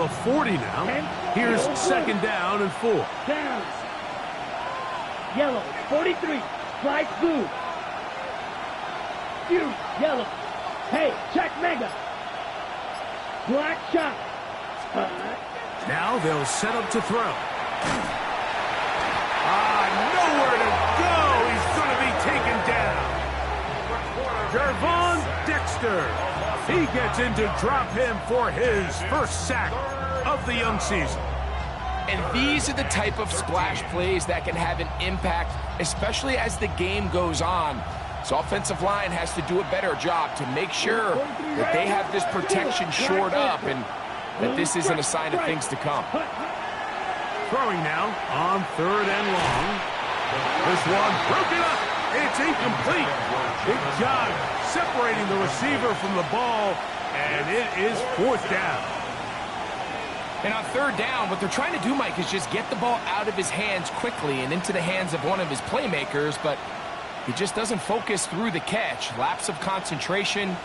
the 40 now. Here's second down and 4. Down. Yellow, 43. Slide blue. Huge, yellow. Hey, check mega. Black shot. Now they'll set up to throw. Nowhere to go. He's going to be taken down. Jervon Dexter. He gets in to drop him for his first sack of the young season. And these are the type of splash plays that can have an impact, especially as the game goes on. So offensive line has to do a better job to make sure that they have this protection shored up and that this isn't a sign of things to come. Throwing now on 3rd and long. This one broken up. It's incomplete. Big job separating the receiver from the ball, and it is 4th down. And on 3rd down, what they're trying to do, Mike, is just get the ball out of his hands quickly and into the hands of one of his playmakers, but he just doesn't focus through the catch. Lapse of concentration,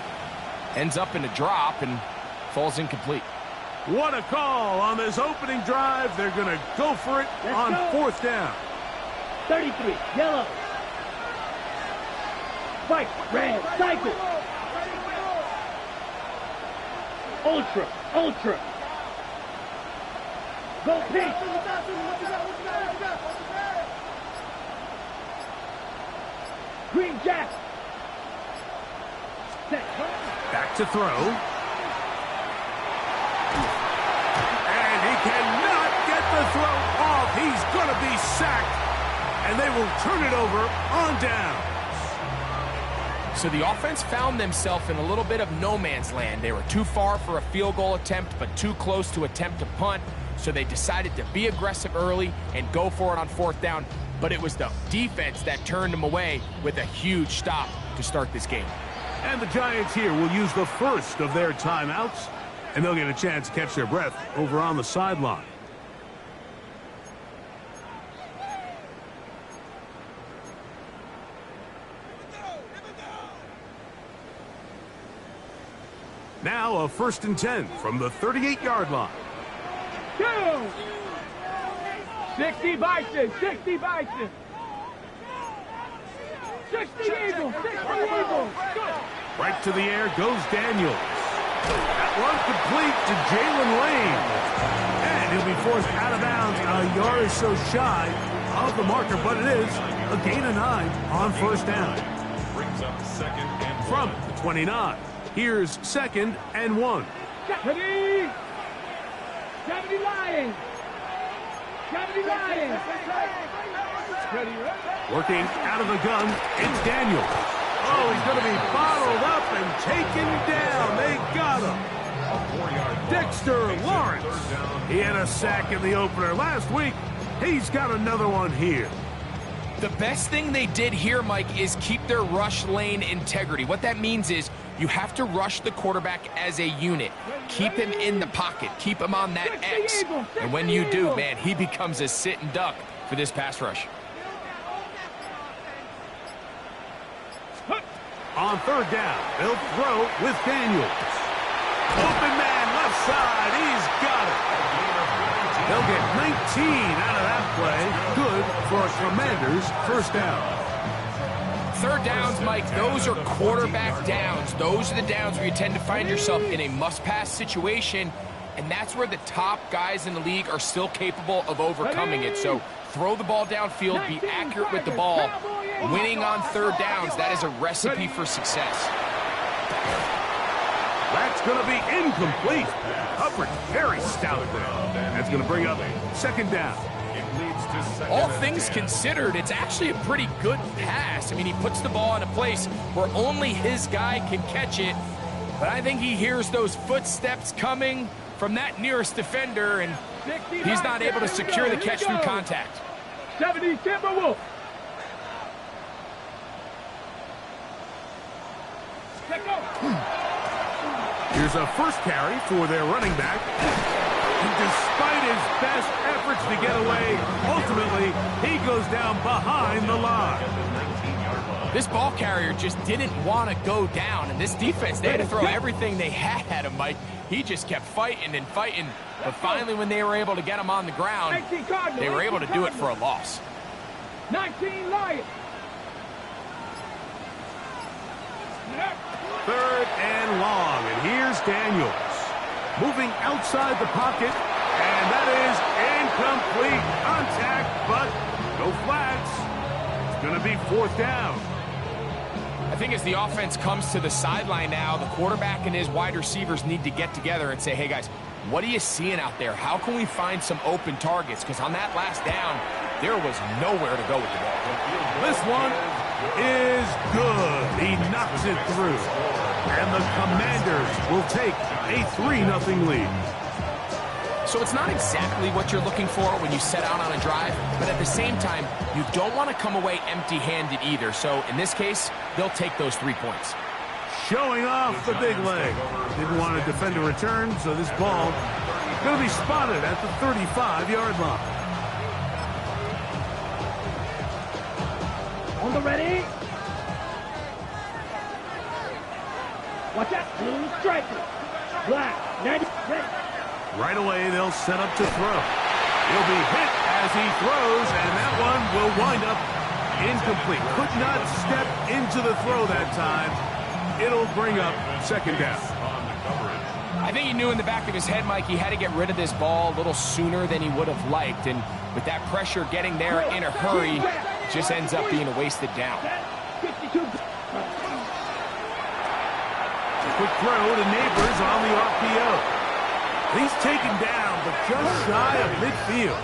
ends up in a drop, and falls incomplete. What a call on this opening drive. They're going to go for it on 4th down. 33, yellow. Spike, red, cycle. Ultra, ultra. Go pink. Green jack. Back to throw. And he cannot get the throw off. He's going to be sacked. And they will turn it over on down. So the offense found themselves in a little bit of no man's land. They were too far for a field goal attempt, but too close to attempt a punt. So they decided to be aggressive early and go for it on 4th down. But it was the defense that turned them away with a huge stop to start this game. And the Giants here will use the first of their timeouts, and they'll get a chance to catch their breath over on the sideline. Now a 1st and 10 from the 38-yard line. 60 Bison, 60 Bison. 60 Eagles, 60 Eagles. Right to the air goes Daniels. That one complete to Jalen Lane. And he'll be forced out of bounds a yard or so shy of the marker, but it is a gain of 9 on 1st down. Brings up 2nd and 1. From the 29, here's 2nd and 1. 70 Lions. 70 Lions. Working out of the gun, it's Daniels. Oh, he's going to be bottled up and taken down. They got him. Dexter Lawrence. He had a sack in the opener last week. He's got another one here. The best thing they did here, Mike, is keep their rush lane integrity. What that means is you have to rush the quarterback as a unit. Keep him in the pocket. Keep him on that X. And when you do, man, he becomes a sitting duck for this pass rush. On 3rd down, they'll throw with Daniels. Open man left side. He's got it. They'll get 19 out of that play. Good for a Commanders 1st down. 3rd downs, Mike, those are quarterback downs. Those are the downs where you tend to find yourself in a must-pass situation, and that's where the top guys in the league are still capable of overcoming it. So throw the ball downfield, be accurate with the ball. Winning on 3rd downs, that is a recipe for success. That's going to be incomplete. Coverage very stout there. That's going to bring up 2nd down. All things considered, it's actually a pretty good pass. I mean, he puts the ball in a place where only his guy can catch it. But I think he hears those footsteps coming from that nearest defender, and he's not able to secure the catch through contact. 70 Timberwolves. Here's a first carry for their running back. And despite his best efforts to get away, ultimately, he goes down behind the line. This ball carrier just didn't want to go down, and this defense, they had to throw everything they had at him, Mike. He just kept fighting and fighting, but finally when they were able to get him on the ground, they were able to do it for a loss. 19 Lions. Third and long, and here's Daniels. Moving outside the pocket, and that is incomplete. Contact, but no flats. It's going to be fourth down. I think as the offense comes to the sideline now, the quarterback and his wide receivers need to get together and say, hey guys, what are you seeing out there? How can we find some open targets? Because on that last down, there was nowhere to go with the ball. This one is good. He knocks it through. And the Commanders will take a 3-0 lead. So it's not exactly what you're looking for when you set out on a drive, but at the same time, you don't want to come away empty-handed either. So in this case, they'll take those 3 points. Showing off the big leg. Didn't want to defend a return, so this ball is going to be spotted at the 35-yard line. On the ready. Watch out. Blue striker. Black. 90. Ready. Right away, they'll set up to throw. He'll be hit as he throws, and that one will wind up incomplete. Could not step into the throw that time. It'll bring up second down. I think he knew in the back of his head, Mike, he had to get rid of this ball a little sooner than he would have liked. And with that pressure getting there in a hurry, it just ends up being a wasted down. 52. Quick throw to Neighbors on the RPO. He's taken down, but just shy of midfield.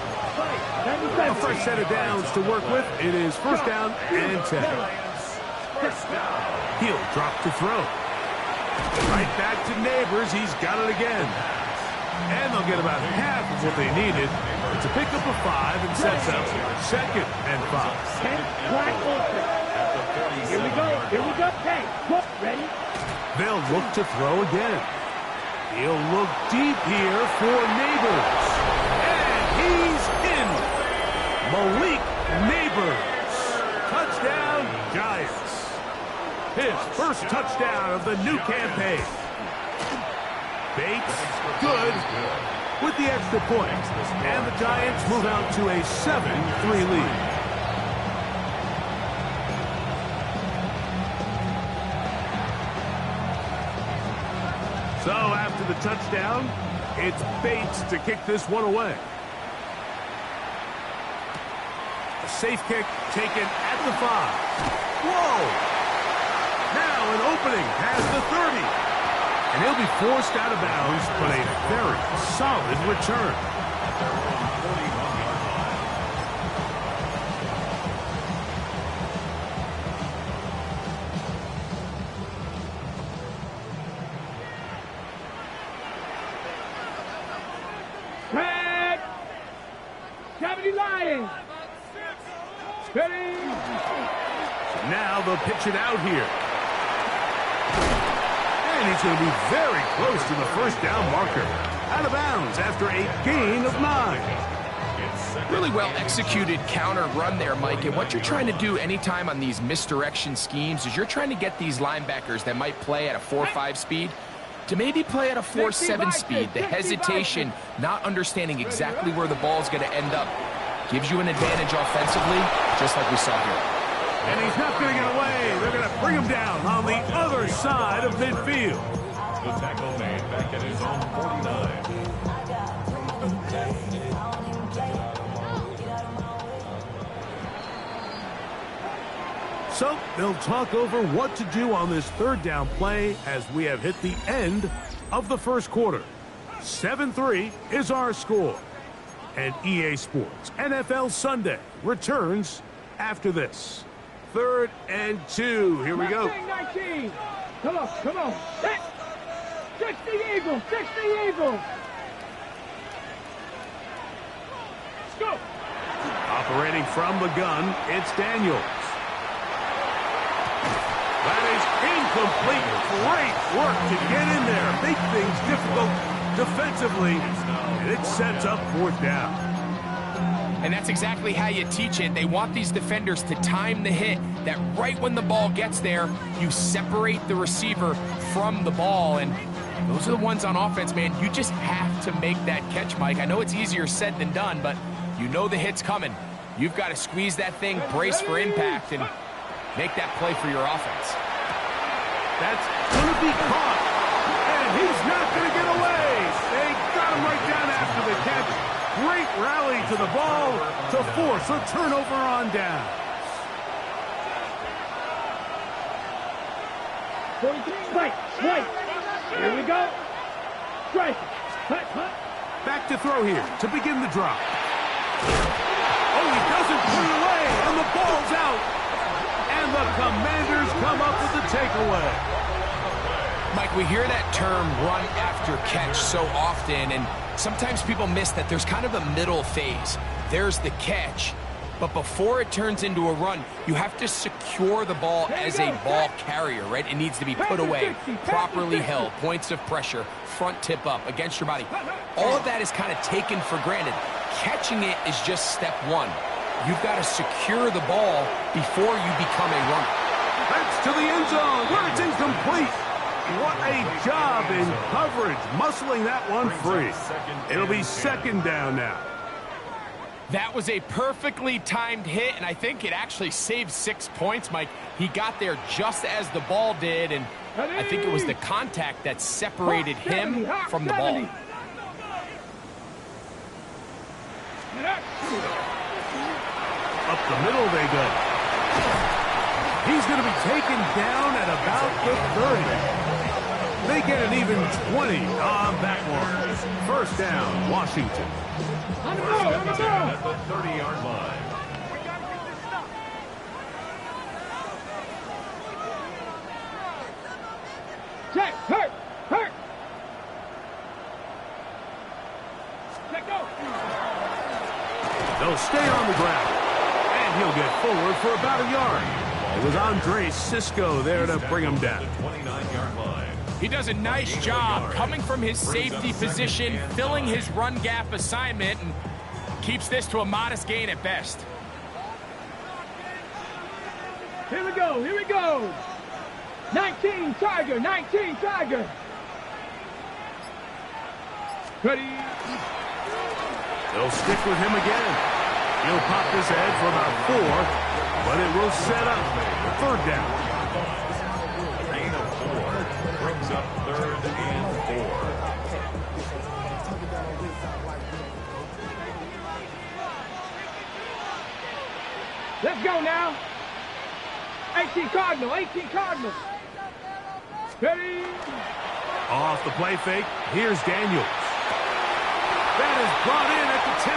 A fresh set of downs to work with. It is first down and 10. He'll drop to throw. Right back to Neighbors. He's got it again. And they'll get about half of what they needed. It's a pickup of 5 and sets up second and 5. 10 black open. Here we go. Here we go. Hey, ready? They'll look to throw again. He'll look deep here for Neighbors. And he's in. Malik Neighbors. Touchdown, Giants. His first touchdown of the new campaign. Bates, good, with the extra point. And the Giants move out to a 7-3 lead. So after the touchdown, it's Bates to kick this one away. A safe kick taken at the 5. Whoa! Now an opening past the 30. And he'll be forced out of bounds, but a very solid return. Red. 70 Lions. Ready. So now they'll pitch it out here. And he's going to be very close to the first down marker. Out of bounds after a gain of 9. Really well executed counter run there, Mike. And what you're trying to do anytime on these misdirection schemes is you're trying to get these linebackers that might play at a 4.5 speed to maybe play at a 4.7 speed. The hesitation, not understanding exactly where the ball is going to end up, gives you an advantage offensively, just like we saw here. And he's not going to get away. They're going to bring him down on the other side of midfield. The tackle made back at his own 49. So they'll talk over what to do on this third down play as we have hit the end of the first quarter. 7-3 is our score. And EA Sports NFL Sunday returns after this. 3rd and 2. Here we go. 19. Come on, come on. 60 Eagles, 60 Eagles. Let's go. Operating from the gun, it's Daniels. That is incomplete. Great work to get in there. Make things difficult defensively. And it sets up 4th down. And that's exactly how you teach it. They want these defenders to time the hit, that right when the ball gets there, you separate the receiver from the ball. And Those are the ones on offense, man. You just have to make that catch, Mike. I know it's easier said than done, but you know the hit's coming. You've got to squeeze that thing, brace for impact, and make that play for your offense. That's going to be caught, and he's not going to get away. They got him right down after the catch. Great rally to the ball to force a turnover on down. 43, right. Here we go. Strike. Hut. Back to throw here to begin the drop. Oh, he doesn't put it away, and the ball's out. And the Commanders come up with the takeaway. Mike, we hear that term run after catch so often, and sometimes people miss that there's kind of a middle phase. There's the catch, but before it turns into a run, you have to secure the ball as a ball carrier, right? It needs to be put away, properly held, points of pressure, front tip up against your body. All of that is kind of taken for granted. Catching it is just step one. You've got to secure the ball before you become a runner. That's to the end zone where it's incomplete. What a job in coverage, muscling that one free. It'll be second down now. That was a perfectly timed hit, and I think it actually saved 6 points, Mike. He got there just as the ball did, and I think it was the contact that separated him from the ball. Up the middle they go. He's going to be taken down at about the 30. They get an even 20 on that one. First down, Washington. On the ball. At the 30-yard line. Check. Hurt. Let go. They'll stay on the ground. And he'll get forward for about a yard. It was Andre Cisco there to bring him down. 29-yard line. He does a nice job coming from his safety position, filling his run gap assignment, and keeps this to a modest gain at best. Here we go. 19 Tiger. Ready. They'll stick with him again. He'll pop his head for about 4, but it will set up third down. Gain of 4 brings up 3rd and 4. Let's go now. 18 Cardinals. Ready. Off the play fake, here's Daniels. That is brought in at the 10.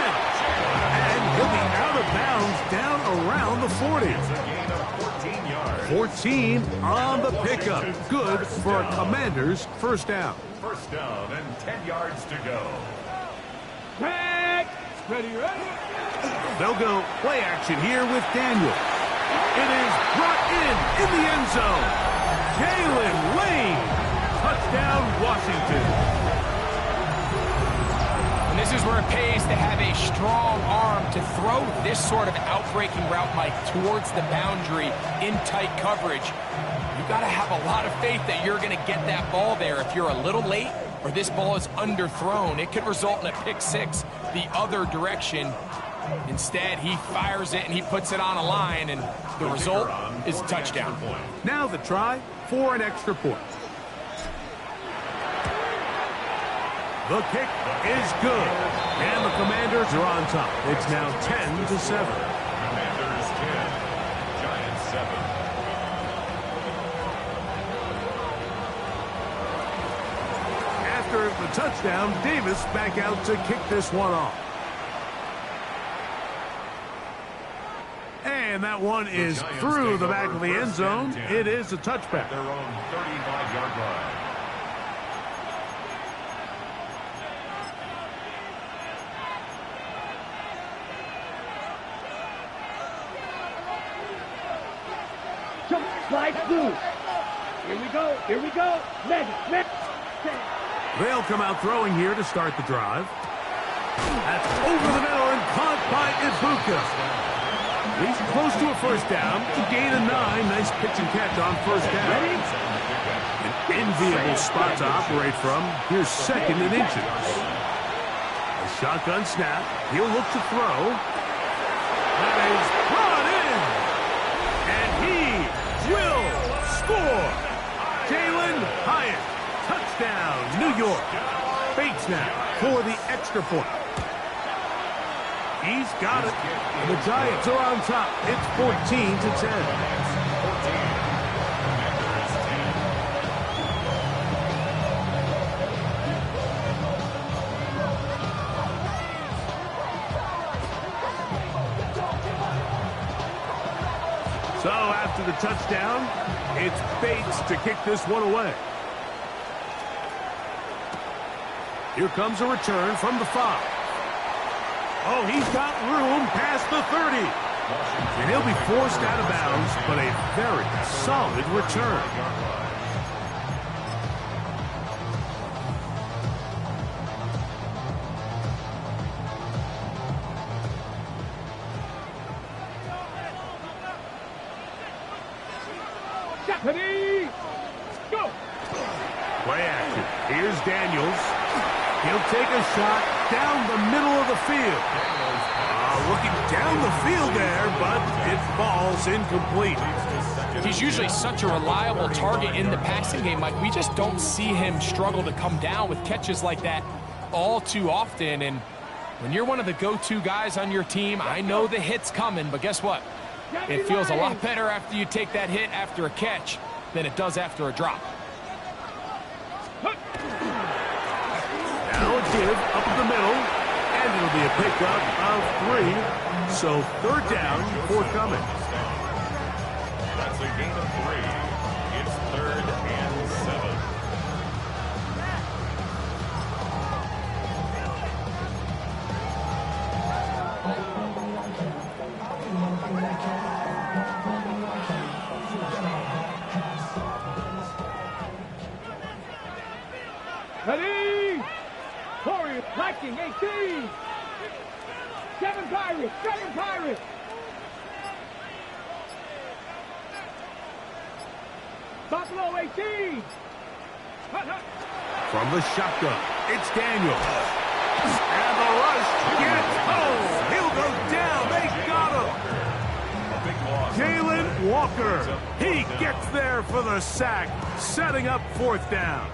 And he'll be out of bounds down around the 40. It's a gain of 14 yards. 14 on the pickup. Good for a Commanders first down. First down and 10 yards to go. Back. Ready. They'll go play action here with Daniels. It is brought in the end zone. Jalen Lane. Touchdown, Washington. And this is where it pays to have a strong arm to throw this sort of outbreaking route, Mike, towards the boundary in tight coverage. You've got to have a lot of faith that you're going to get that ball there. If you're a little late or this ball is underthrown, it could result in a pick six the other direction. Instead, he fires it and he puts it on a line, and the result is a touchdown. Now the try for an extra point. The kick is good, and the Commanders are on top. It's now 10-7. Commanders 10, Giants 7. After the touchdown, Davis back out to kick this one off. And that one is through the back of the end zone. It is a touchback. Their own 35-yard line. Slide through. Here we go. Let. They'll come out throwing here to start the drive. That's over the middle and caught by Ibuka. He's close to a first down to gain a 9. Nice pitch and catch on first down. Ready? enviable spot to operate from. Here's second and inches. A shotgun snap. He'll look to throw. That is brought in. And he will score. Jalen Hyatt. Touchdown, New York. Bates now for the extra point. He's got it. And the Giants are on top. It's 14-10. So after the touchdown, it's Bates to kick this one away. Here comes a return from the 5. Oh, he's got room past the 30. And he'll be forced out of bounds, but a very solid return. Deputy, go! Play action. Here's Daniels. He'll take a shot down the middle of the field. Looking down the field there, but it falls incomplete. He's usually such a reliable target in the passing game, Mike. We just don't see him struggle to come down with catches like that all too often. And when you're one of the go-to guys on your team, I know the hit's coming, but guess what? It feels a lot better after you take that hit after a catch than it does after a drop. Now a give up the middle, and it'll be a pickup of 3. So third down forthcoming. That's a gain of 3. It's 3rd and 7. Ready? Warriors attacking 18. 7 Pirates, 7 Pirates. Buffalo 18. Hut, hut. From the shotgun, it's Daniels. And the rush gets home. He'll go down. They got him. Jalen Walker. He gets there for the sack, setting up 4th down.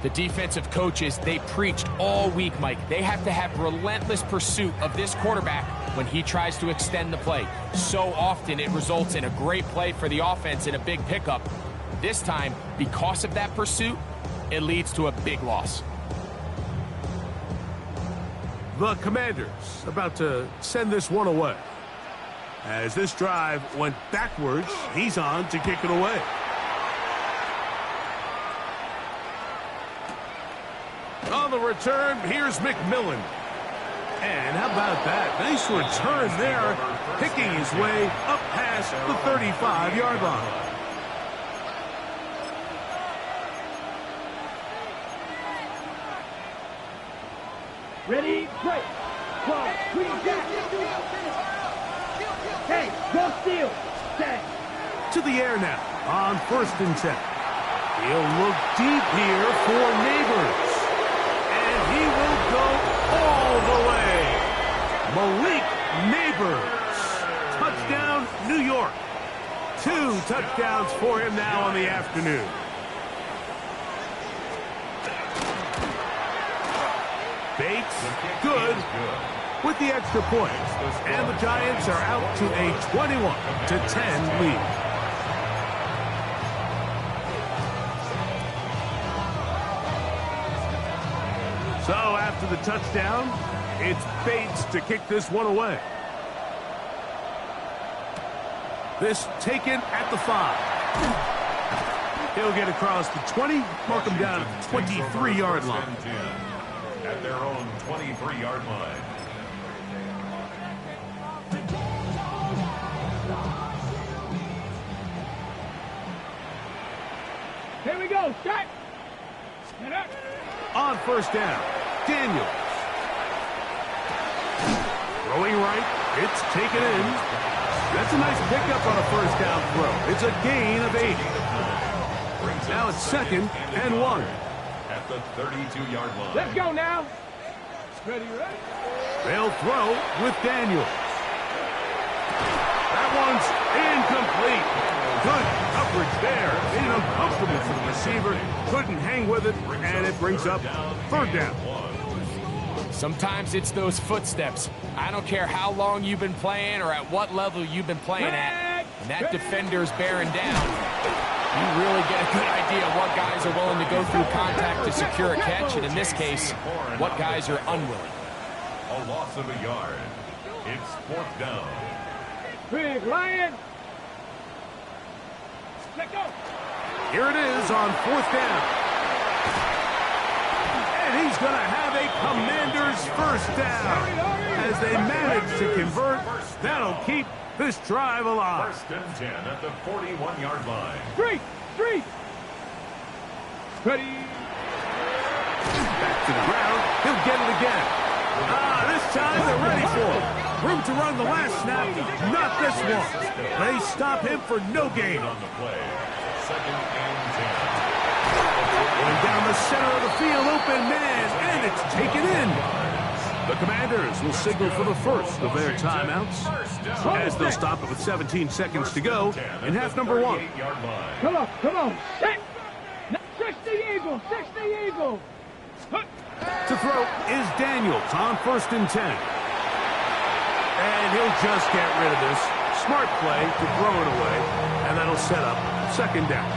The defensive coaches, they preached all week, Mike. They have to have relentless pursuit of this quarterback when he tries to extend the play. So often it results in a great play for the offense and a big pickup. This time, because of that pursuit, it leads to a big loss. The Commanders about to send this one away. As this drive went backwards, he's on to kick it away. On the return, here's McMillan. And how about that? Nice return there, picking his way up past the 35-yard line. Ready, break. 12, 3, jack. Hey, go steal. Stay. To the air now on 1st and 10. He'll look deep here for Neighbors. And he will go all the way. Malik Neighbors. Touchdown, New York. 2 touchdowns for him now on the afternoon. Bates, good, with the extra point. And the Giants are out to a 21-10 lead. So after the touchdown, it's Bates to kick this one away. This taken at the 5. He'll get across the 20, mark him down at the 23-yard line. At their own 23-yard line. Here we go, start. On 1st down, Daniels. Throwing right, it's taken in. That's a nice pickup on a 1st down throw. It's a gain of 8. Now it's 2nd and 1. At the 32-yard line. Let's go now. Ready, ready. They'll throw with Daniel. That one's incomplete. Good coverage there. Made it uncomfortable for the receiver. Couldn't hang with it, and it brings up 3rd down. Sometimes it's those footsteps. I don't care how long you've been playing or at what level you've been playing at. And that defender's bearing down. You really get a good idea of what guys are willing to go through contact to secure a catch, and in this case, what guys are unwilling. A loss of a yard. It's 4th down. Big Lion. Let go. Here it is on 4th down. And he's going to have a Commander's 1st down. As they manage to convert, that'll keep this drive alive. 1st and 10 at the 41-yard line. Street. Ready. Back to the ground. He'll get it again. This time they're ready for it. Room to run the last snap. Not this one. They stop him for no gain. On the play. 2nd and 10. Going down the center of the field, open man, and it's taken in. The Commanders will signal for the first of their timeouts as they'll stop it with 17 seconds to go in half number 1. Come on. Set. 60 Eagles. To throw is Daniels on 1st and 10. And he'll just get rid of this. Smart play to throw it away, and that'll set up 2nd down.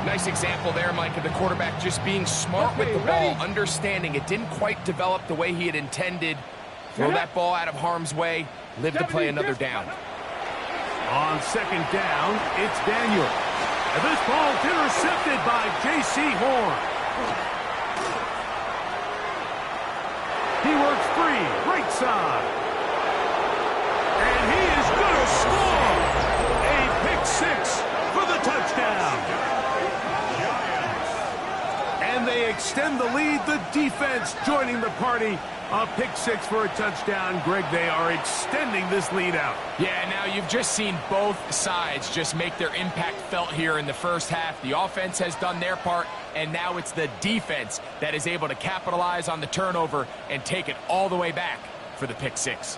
Nice example there, Mike, of the quarterback just being smart with the ball, understanding it didn't quite develop the way he had intended. Throw that ball out of harm's way, live to play another down. On 2nd down, it's Daniel. And this ball's intercepted by J.C. Horn. He works free, right side. And he is going to score. A pick 6 for the touchdown. And they extend the lead. The defense joining the party. A pick 6 for a touchdown. Greg, they are extending this lead out. Yeah, now you've just seen both sides just make their impact felt here in the first half. The offense has done their part, and now it's the defense that is able to capitalize on the turnover and take it all the way back for the pick 6.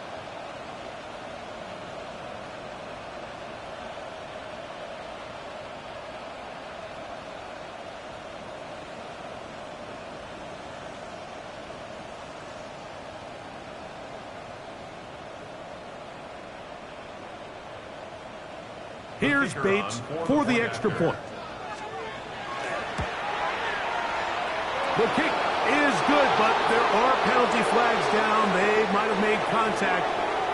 Here's Bates for the extra point. The kick is good, but there are penalty flags down. They might have made contact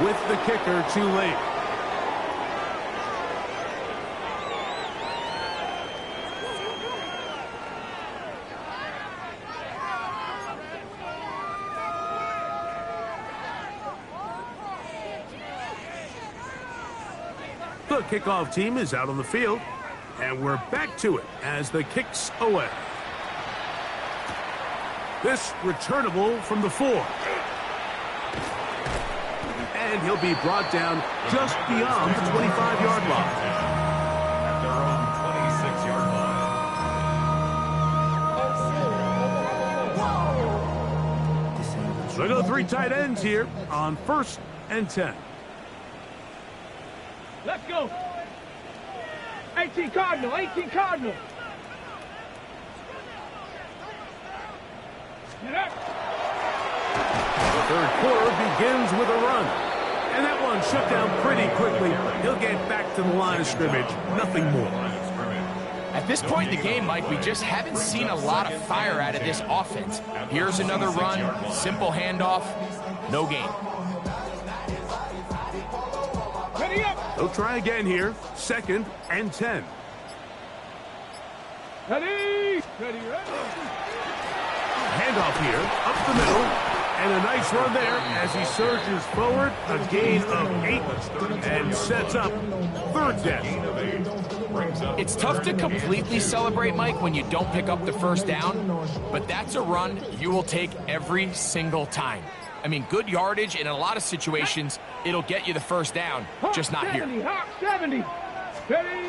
with the kicker too late. The kickoff team is out on the field, and we're back to it as the kick's away. This returnable from the 4. And he'll be brought down just beyond the 25-yard line. At their own 26-yard line. So go 3 tight ends here on 1st and 10. Let's go. 18 Cardinal. The 3rd quarter begins with a run. And that one shut down pretty quickly. He'll get back to the line of scrimmage. Nothing more. At this point in the game, Mike, we just haven't seen a lot of fire out of this offense. Here's another run, simple handoff, no gain. Ready up. They'll try again here. 2nd and 10. Ready. Handoff here, up the middle, and a nice run there as he surges forward, a gain of 8, and sets up 3rd down. It's tough to completely celebrate, Mike, when you don't pick up the 1st down, but that's a run you will take every single time. I mean, good yardage, and in a lot of situations, it'll get you the 1st down, just not here. Hawk 70. Ready.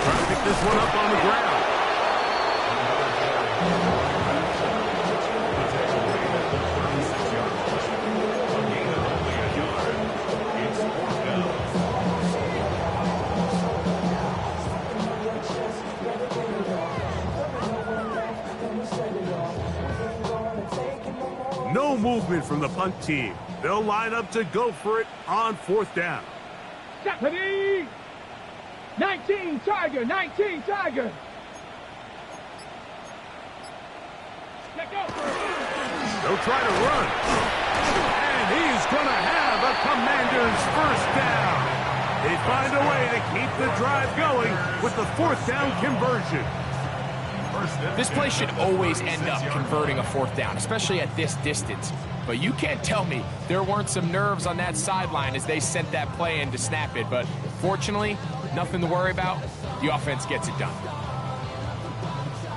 Trying to pick pick this one up on the ground. No movement from the punt team. They'll line up to go for it on 4th down. Ready? 19 Tiger, 19 Tiger. They'll try to run. And he's going to have a Commander's 1st down. They find a way to keep the drive going with the 4th down conversion. This play should always end up converting a 4th down, especially at this distance. But you can't tell me there weren't some nerves on that sideline as they sent that play in to snap it. But fortunately, nothing to worry about. The offense gets it done.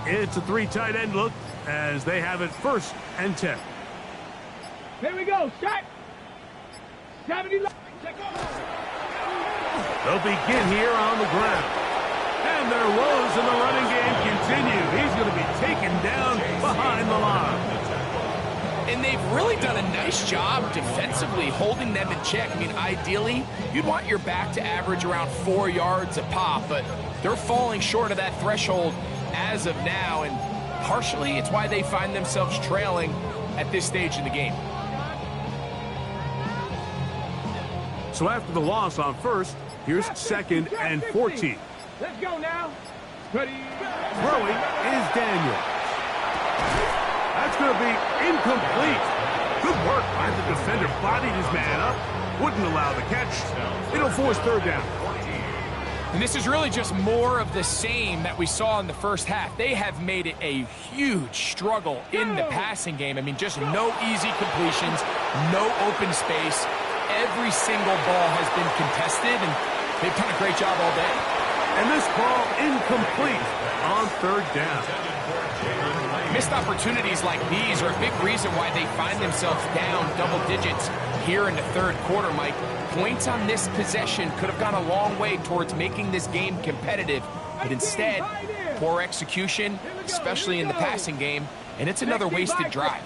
It's a 3 tight end look as they have it 1st and 10. Here we go. Set. 70. They'll begin here on the ground. And their woes in the running game continue. He's going to be taken down behind the line. And they've really done a nice job defensively holding them in check. I mean, ideally, you'd want your back to average around 4 yards a pop, but they're falling short of that threshold as of now, and partially it's why they find themselves trailing at this stage in the game. So after the loss on 1st, here's 2nd and 14. Let's go now. Ready? Throwing is Daniels. That's going to be incomplete. Good work by the defender. Bodied his man up. Wouldn't allow the catch. It'll force 3rd down. And this is really just more of the same that we saw in the 1st half. They have made it a huge struggle in the passing game. I mean, just no easy completions, no open space. Every single ball has been contested, and they've done a great job all day. And this ball incomplete on 3rd down. Missed opportunities like these are a big reason why they find themselves down double digits here in the 3rd quarter, Mike. Points on this possession could have gone a long way towards making this game competitive, but instead, poor execution, especially in the passing game, and it's another wasted drive.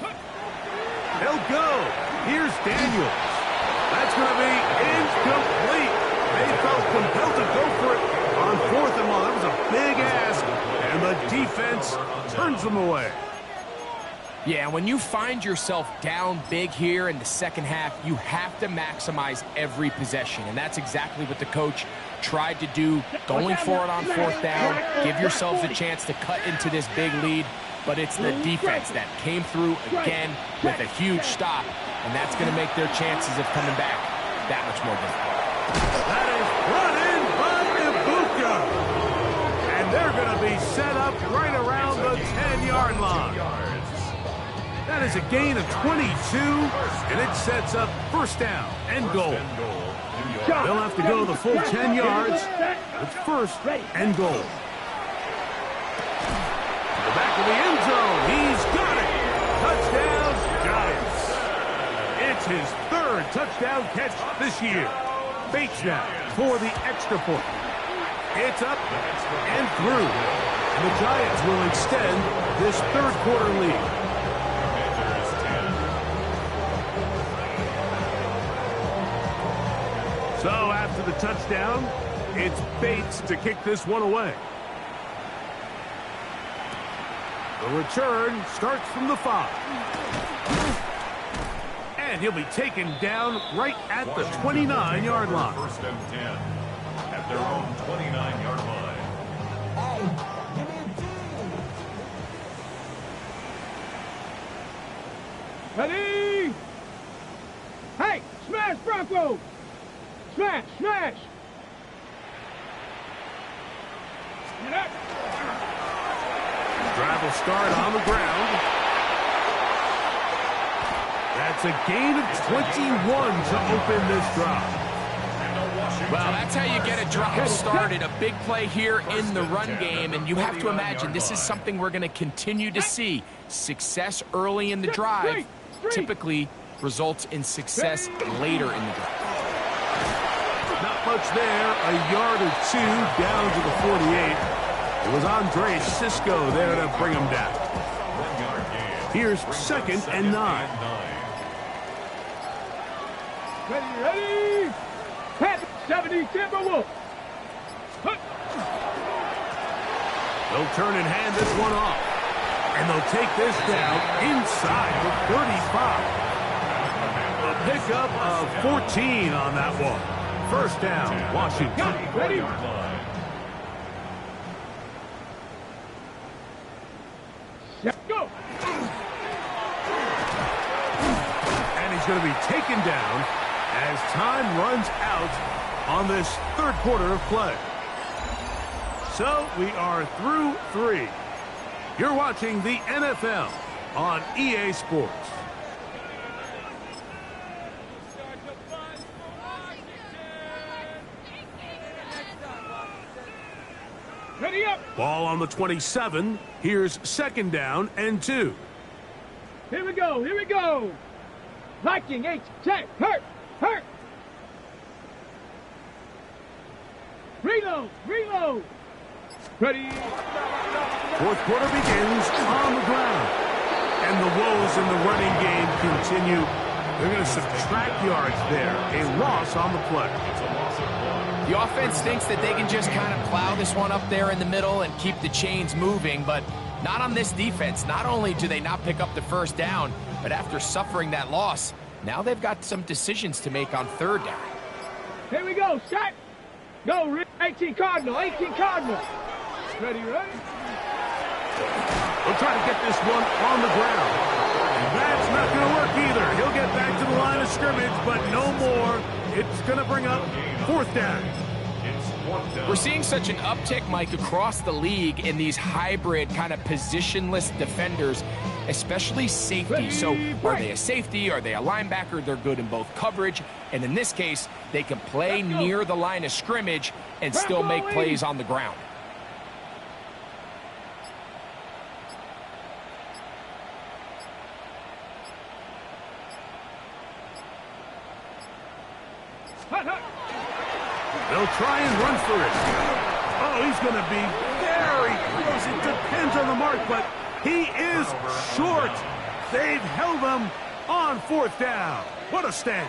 They'll go. Here's Daniels. That's going to be incomplete. They felt compelled to go for it on 4th and 1. That was a big ask, and the defense turns them away. Yeah, when you find yourself down big here in the 2nd half, you have to maximize every possession, and that's exactly what the coach tried to do, going for it on 4th down, give yourselves a chance to cut into this big lead, but it's the defense that came through again with a huge stop, and that's going to make their chances of coming back that much more difficult. That is brought in by Ibuka. And they're going to be set up right around the 10-yard line. That is a gain of 22, and it sets up 1st down and goal. They'll have to go the full 10 yards. It's 1st and goal. To the back of the end zone. He's got it. Touchdown, Giants. It's his 3rd touchdown catch this year. Bates now for the extra point. It's up and through. And the Giants will extend this 3rd quarter lead. So after the touchdown, it's Bates to kick this one away. The return starts from the 5. And he'll be taken down right at the 29-yard line. 1st and 10 at their own 29-yard line. Ready? Hey, smash Bronco! Smash, smash! Drive will start on the ground. That's a gain of 21 to open this drive. Well, that's how you get a drive started. A big play here in the run game, and you have to imagine this is something we're going to continue to see. Success early in the drive typically results in success later in the drive. Not much there, a yard or two down to the 48. It was Andre Cisco there to bring him down. Here's 2nd and 9. Ready? Pat 70 Timberwolves. They'll turn and hand this one off. And they'll take this down inside the 35. A pickup of 14 on that one. First down, Washington. Ready? Go. And he's going to be taken down as time runs out on this 3rd quarter of play. So we are through 3. You're watching the NFL on EA Sports. Ready up. Ball on the 27. Here's 2nd down and 2. Here we go. Here we go. Viking H. Check. Hurt. Hurt. Reload. Reload. Ready. 4th quarter begins on the ground. And the woes in the running game continue. They're going to subtract yards there. A loss on the play. The offense thinks that they can just kind of plow this one up there in the middle and keep the chains moving, but not on this defense. Not only do they not pick up the 1st down, but after suffering that loss, now they've got some decisions to make on 3rd down. Here we go. Set. Go. 18 Cardinal. 18 Cardinal. Ready, ready? We'll try to get this one on the ground. And that's not going to work either. He'll get back to the line of scrimmage, but no more. It's going to bring up 4th down. We're seeing such an uptick, Mike, across the league in these hybrid kind of positionless defenders, especially safety. So are they a safety? Are they a linebacker? They're good in both coverage. And in this case, they can play near the line of scrimmage and still make plays on the ground. They'll try and run for it. Oh, he's going to be very close. It depends on the mark, but he is short. They've held him on 4th down. What a stand.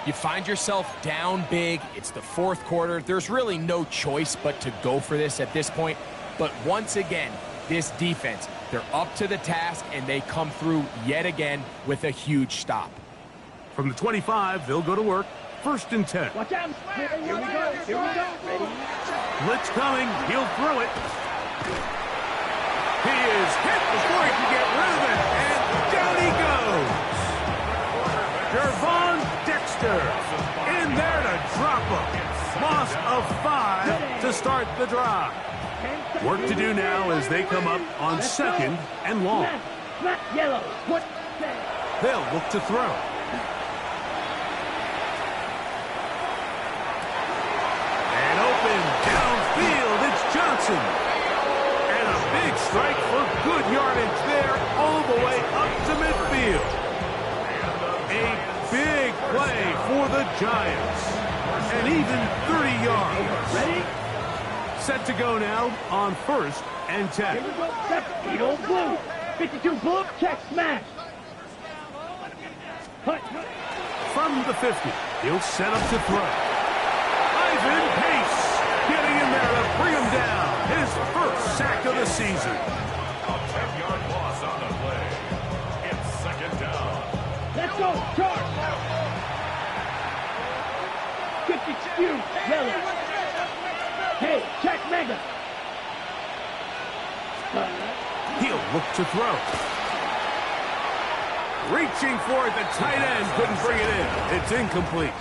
You find yourself down big. It's the 4th quarter. There's really no choice but to go for this at this point. But once again, this defense, they're up to the task, and they come through yet again with a huge stop. From the 25, they'll go to work. 1st and 10. Watch out. Here we go. Here we go. Ready. Blitz coming. He'll throw it. He is hit before he can get rid of it. And down he goes. Gervon Dexter in there to drop him. Loss of 5 to start the drive. Work to do now as they come up on 2nd and long. Flat yellow. What? They'll look to throw. And open downfield, it's Johnson. And a big strike for good yardage there all the way up to midfield. A big play for the Giants. And even 30 yards. Ready? Set to go now on 1st and 10. Here we go. Second. Old blue. 52 blue. Check smash. From the 50, he'll set up to throw. Ivan Pace getting in there to bring him down. His 1st sack of the season. A 10-yard loss on the play. It's 2nd down. Let's go. Charge. 52 yellow. Hey, check mega. He'll look to throw. Reaching for it, the tight end couldn't bring it in. It's incomplete.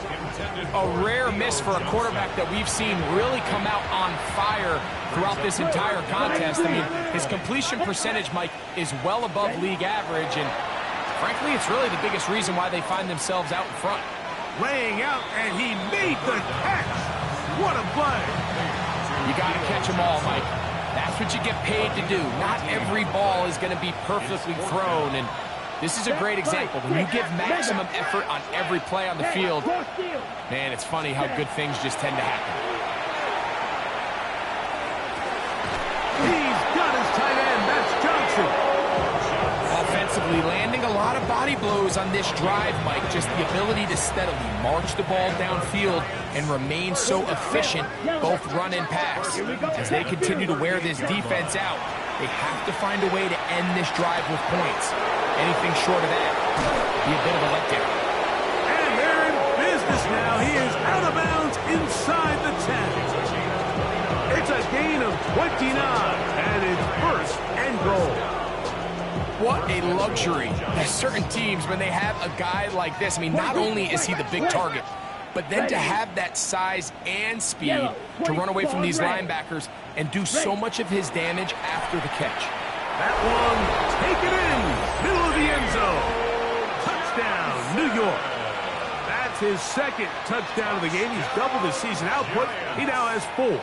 A rare miss for a quarterback that we've seen really come out on fire throughout this entire contest. I mean, his completion percentage, Mike, is well above league average, and frankly, it's really the biggest reason why they find themselves out in front. Laying out, and he made the catch. What a play. You got to catch them all, Mike. That's what you get paid to do. Not every ball is going to be perfectly thrown, and this is a great example. When you give maximum effort on every play on the field, man, it's funny how good things just tend to happen. a lot of body blows on this drive, Mike. Just the ability to steadily march the ball downfield and remain so efficient, both run and pass. As they continue to wear this defense out, they have to find a way to end this drive with points. Anything short of that be a bit of a letdown. And they're in business now. He is out of bounds inside the 10. It's a gain of 29, and it's first and goal. What a luxury. There's certain teams, when they have a guy like this, I mean, not only is he the big target, but then to have that size and speed to run away from these linebackers and do so much of his damage after the catch. That one taken in, middle of the end zone. Touchdown, New York. That's his second touchdown of the game. He's doubled his season output. He now has 4.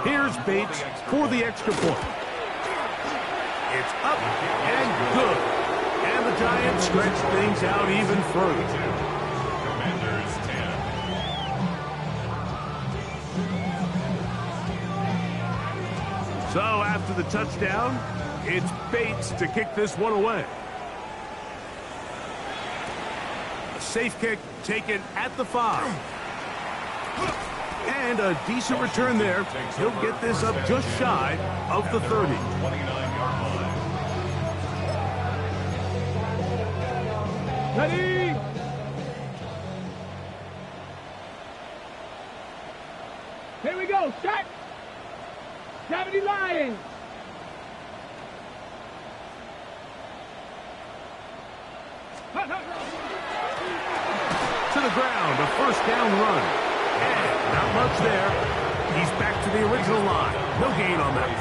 Here's Bates for the extra point. It's up and good. And the Giants stretch things out even further. Commanders 10. So after the touchdown, it's Bates to kick this one away. A safe kick taken at the 5. And a decent return there. He'll get this up just shy of the 30. 29-yard line. Ready? Here we go. Set. 70 Lions. To the ground, a first down run. And not much there. He's back to the original line. No gain on that.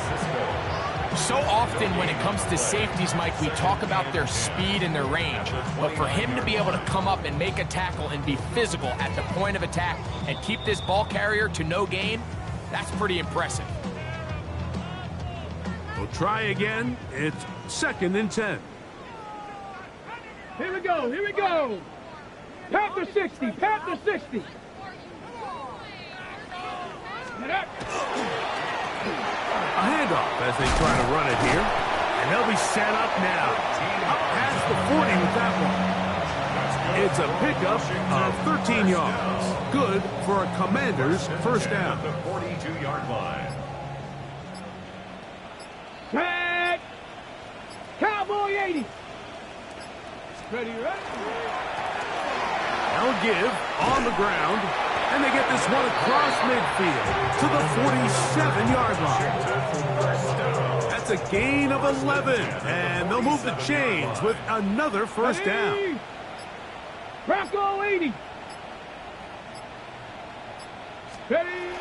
So often when it comes to safeties, Mike, we talk about their speed and their range. But for him to be able to come up and make a tackle and be physical at the point of attack and keep this ball carrier to no gain, that's pretty impressive. We'll try again. It's 2nd and 10. Here we go. Here we go. Panther 60. Panther 60. A handoff as they try to run it here. And they'll be set up now. Up past the 40 with that one. It's a pickup of 13 yards. Good for a Commander's first down. The 42-yard line. Set. Cowboy 80. Ready, ready. They'll give on the ground. And they get this one across midfield to the 47-yard line. That's a gain of 11. And they'll move the chains with another first down. Bronco 80. Ready.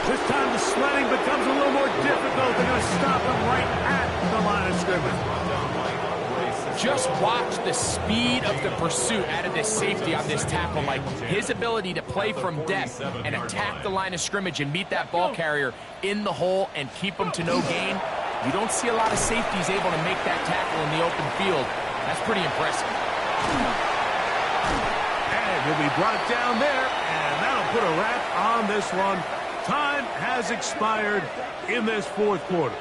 This time the sledding becomes a little more difficult. They're going to stop him right at the line of scrimmage. Just watch the speed of the pursuit out of this safety on this tackle, Mike. His ability to play from depth and attack the line of scrimmage and meet that ball carrier in the hole and keep him to no gain. You don't see a lot of safeties able to make that tackle in the open field. That's pretty impressive. And he'll be brought down there, and that'll put a wrap on this one. Time has expired in this 4th quarter.